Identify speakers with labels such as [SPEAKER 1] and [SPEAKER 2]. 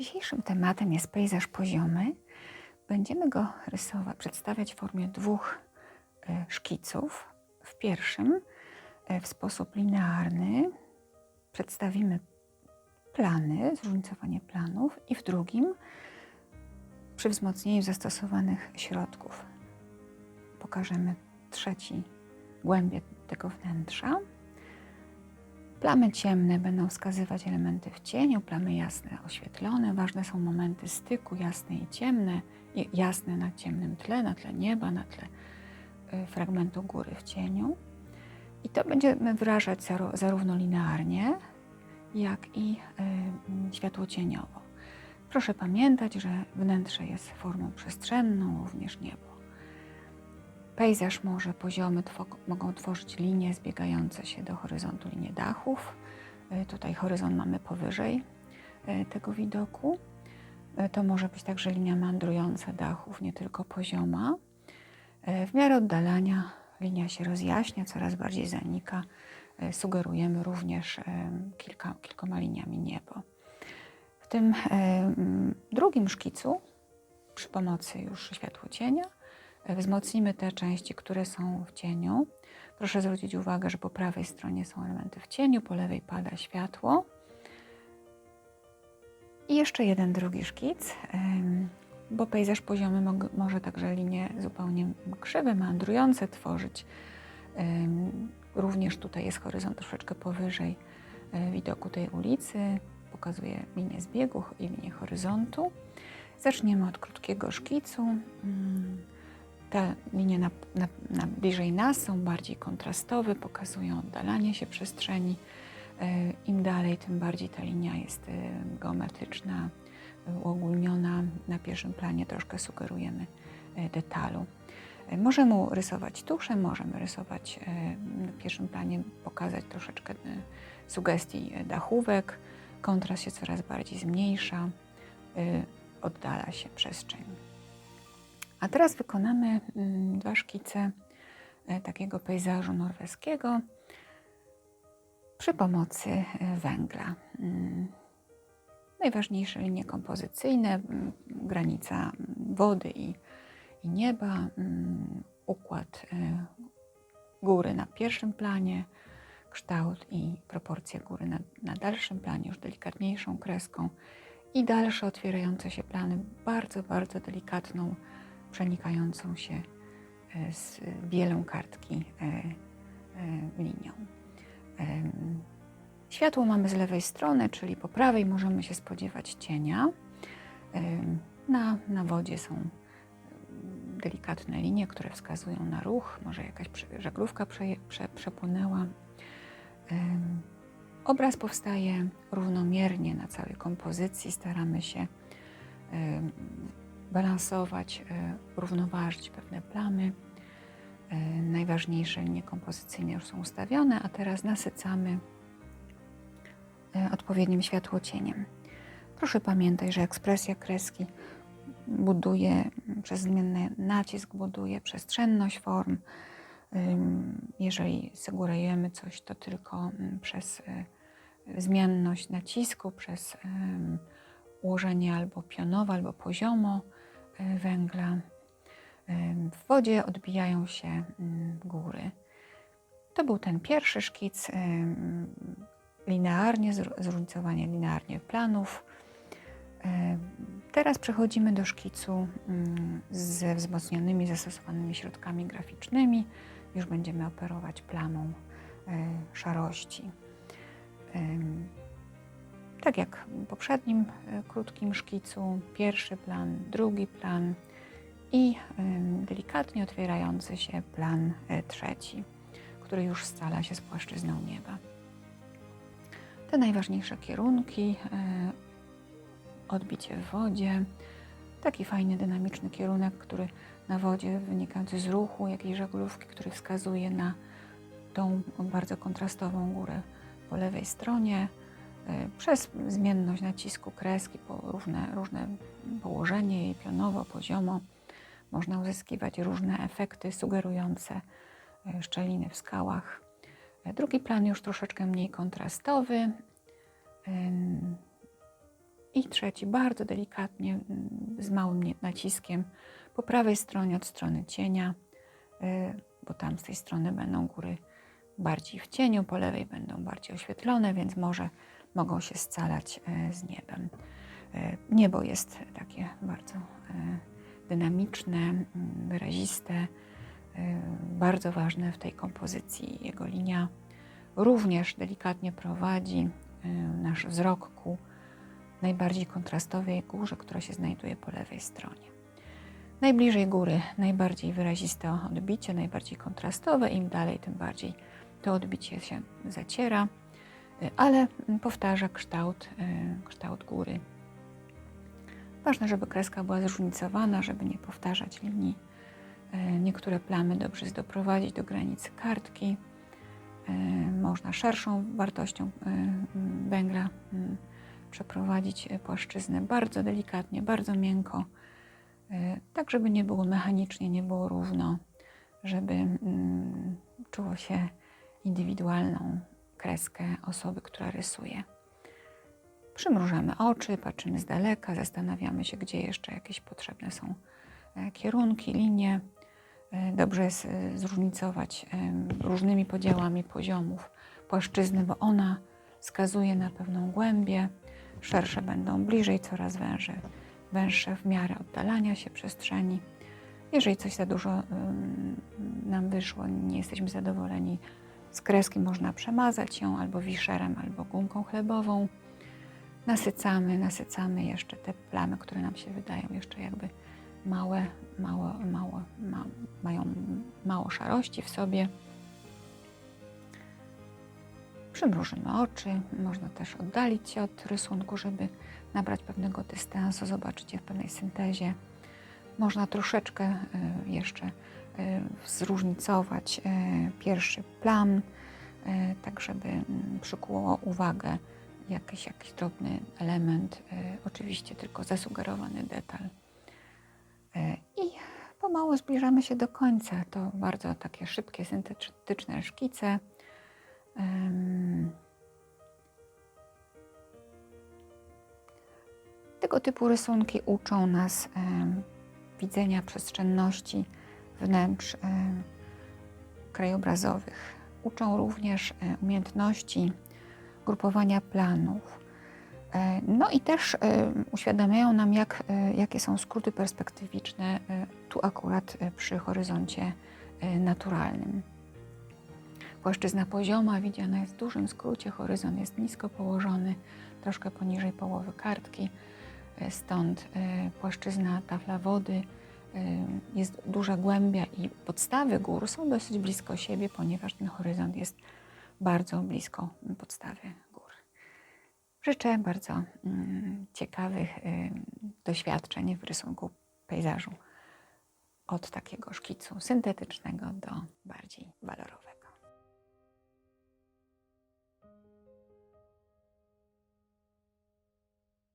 [SPEAKER 1] Dzisiejszym tematem jest pejzaż poziomy. Będziemy go przedstawiać w formie dwóch szkiców. W pierwszym w sposób linearny przedstawimy plany, zróżnicowanie planów i w drugim przy wzmocnieniu zastosowanych środków pokażemy głębię tego wnętrza. Plamy ciemne będą wskazywać elementy w cieniu, plamy jasne oświetlone. Ważne są momenty styku, jasne i ciemne, jasne na ciemnym tle, na tle nieba, na tle fragmentu góry w cieniu. I to będziemy wyrażać zarówno linearnie, jak i światłocieniowo. Proszę pamiętać, że wnętrze jest formą przestrzenną, również niebo. Pejzaż poziomy mogą tworzyć linie zbiegające się do horyzontu, linie dachów. Tutaj horyzont mamy powyżej tego widoku. To może być także linia mandrująca dachów, nie tylko pozioma. W miarę oddalania linia się rozjaśnia, coraz bardziej zanika. Sugerujemy również kilkoma liniami niebo. W tym drugim szkicu, przy pomocy już światłocienia, wzmocnimy te części, które są w cieniu. Proszę zwrócić uwagę, że po prawej stronie są elementy w cieniu, po lewej pada światło. I jeszcze jeden drugi szkic, bo pejzaż poziomy może także linie zupełnie krzywe, meandrujące tworzyć. Również tutaj jest horyzont troszeczkę powyżej widoku tej ulicy. Pokazuje linię zbiegu i linię horyzontu. Zaczniemy od krótkiego szkicu. Te linie bliżej nas są bardziej kontrastowe, pokazują oddalanie się przestrzeni. Im dalej, tym bardziej ta linia jest geometryczna, uogólniona. Na pierwszym planie troszkę sugerujemy detalu. Możemy rysować tuszem, możemy rysować na pierwszym planie, pokazać troszeczkę sugestii dachówek. Kontrast się coraz bardziej zmniejsza, oddala się przestrzeń. A teraz wykonamy dwa szkice takiego pejzażu norweskiego przy pomocy węgla. Najważniejsze linie kompozycyjne, granica wody i nieba, układ góry na pierwszym planie, kształt i proporcje góry na dalszym planie, już delikatniejszą kreską i dalsze otwierające się plany bardzo, bardzo delikatną, przenikającą się z bielą kartki linią. Światło mamy z lewej strony, czyli po prawej możemy się spodziewać cienia. Na wodzie są delikatne linie, które wskazują na ruch, może jakaś żaglówka przepłynęła. Obraz powstaje równomiernie na całej kompozycji. Staramy się balansować, równoważyć pewne plamy. Najważniejsze linie kompozycyjne już są ustawione, a teraz nasycamy odpowiednim światłocieniem. Proszę pamiętać, że ekspresja kreski buduje, przez zmienny nacisk buduje przestrzenność form. Jeżeli sugerujemy coś, to tylko przez zmienność nacisku, przez ułożenie albo pionowo, albo poziomo węgla. W wodzie odbijają się góry. To był ten pierwszy szkic, zróżnicowanie linearnie planów. Teraz przechodzimy do szkicu ze wzmocnionymi, zastosowanymi środkami graficznymi. Już będziemy operować plamą szarości. Tak jak w poprzednim krótkim szkicu, pierwszy plan, drugi plan i delikatnie otwierający się plan trzeci, który już scala się z płaszczyzną nieba. Te najważniejsze kierunki, odbicie w wodzie, taki fajny, dynamiczny kierunek, który na wodzie wynikający z ruchu jakiejś żaglówki, który wskazuje na tą bardzo kontrastową górę po lewej stronie. Przez zmienność nacisku kreski, różne położenie jej pionowo, poziomo, można uzyskiwać różne efekty sugerujące szczeliny w skałach. Drugi plan już troszeczkę mniej kontrastowy. I trzeci bardzo delikatnie, z małym naciskiem po prawej stronie od strony cienia, bo tam z tej strony będą góry bardziej w cieniu, po lewej będą bardziej oświetlone, więc mogą się scalać z niebem. Niebo jest takie bardzo dynamiczne, wyraziste, bardzo ważne w tej kompozycji. Jego linia również delikatnie prowadzi nasz wzrok ku najbardziej kontrastowej górze, która się znajduje po lewej stronie. Najbliżej góry najbardziej wyraziste odbicie, najbardziej kontrastowe. Im dalej, tym bardziej to odbicie się zaciera, ale powtarza kształt góry. Ważne, żeby kreska była zróżnicowana, żeby nie powtarzać linii. Niektóre plamy dobrze jest doprowadzić do granicy kartki. Można szerszą wartością węgla przeprowadzić płaszczyznę bardzo delikatnie, bardzo miękko, tak żeby nie było mechanicznie, nie było równo, żeby czuło się indywidualną kreskę osoby, która rysuje. Przymrużamy oczy, patrzymy z daleka, zastanawiamy się, gdzie jeszcze jakieś potrzebne są kierunki, linie. Dobrze jest zróżnicować różnymi podziałami poziomów płaszczyzny, bo ona wskazuje na pewną głębię. Szersze będą bliżej, coraz węższe w miarę oddalania się przestrzeni. Jeżeli coś za dużo nam wyszło, nie jesteśmy zadowoleni z kreski, można przemazać ją albo wiszerem, albo gumką chlebową. Nasycamy jeszcze te plamy, które nam się wydają jeszcze jakby mają mało szarości w sobie. Przymrużymy oczy, można też oddalić się od rysunku, żeby nabrać pewnego dystansu, zobaczyć je w pewnej syntezie. Można troszeczkę jeszcze zróżnicować pierwszy plan, tak żeby przykuło uwagę jakiś drobny element, oczywiście tylko zasugerowany detal. I pomału zbliżamy się do końca. To bardzo takie szybkie, syntetyczne szkice. Tego typu rysunki uczą nas widzenia przestrzenności wnętrz krajobrazowych. Uczą również umiejętności grupowania planów. No i też uświadamiają nam, jakie są skróty perspektywiczne tu akurat przy horyzoncie naturalnym. Płaszczyzna pozioma widziana jest w dużym skrócie, horyzont jest nisko położony, troszkę poniżej połowy kartki, stąd płaszczyzna tafla wody, jest duża głębia i podstawy gór są dosyć blisko siebie, ponieważ ten horyzont jest bardzo blisko podstawy gór. Życzę bardzo ciekawych doświadczeń w rysunku pejzażu od takiego szkicu syntetycznego do bardziej walorowego.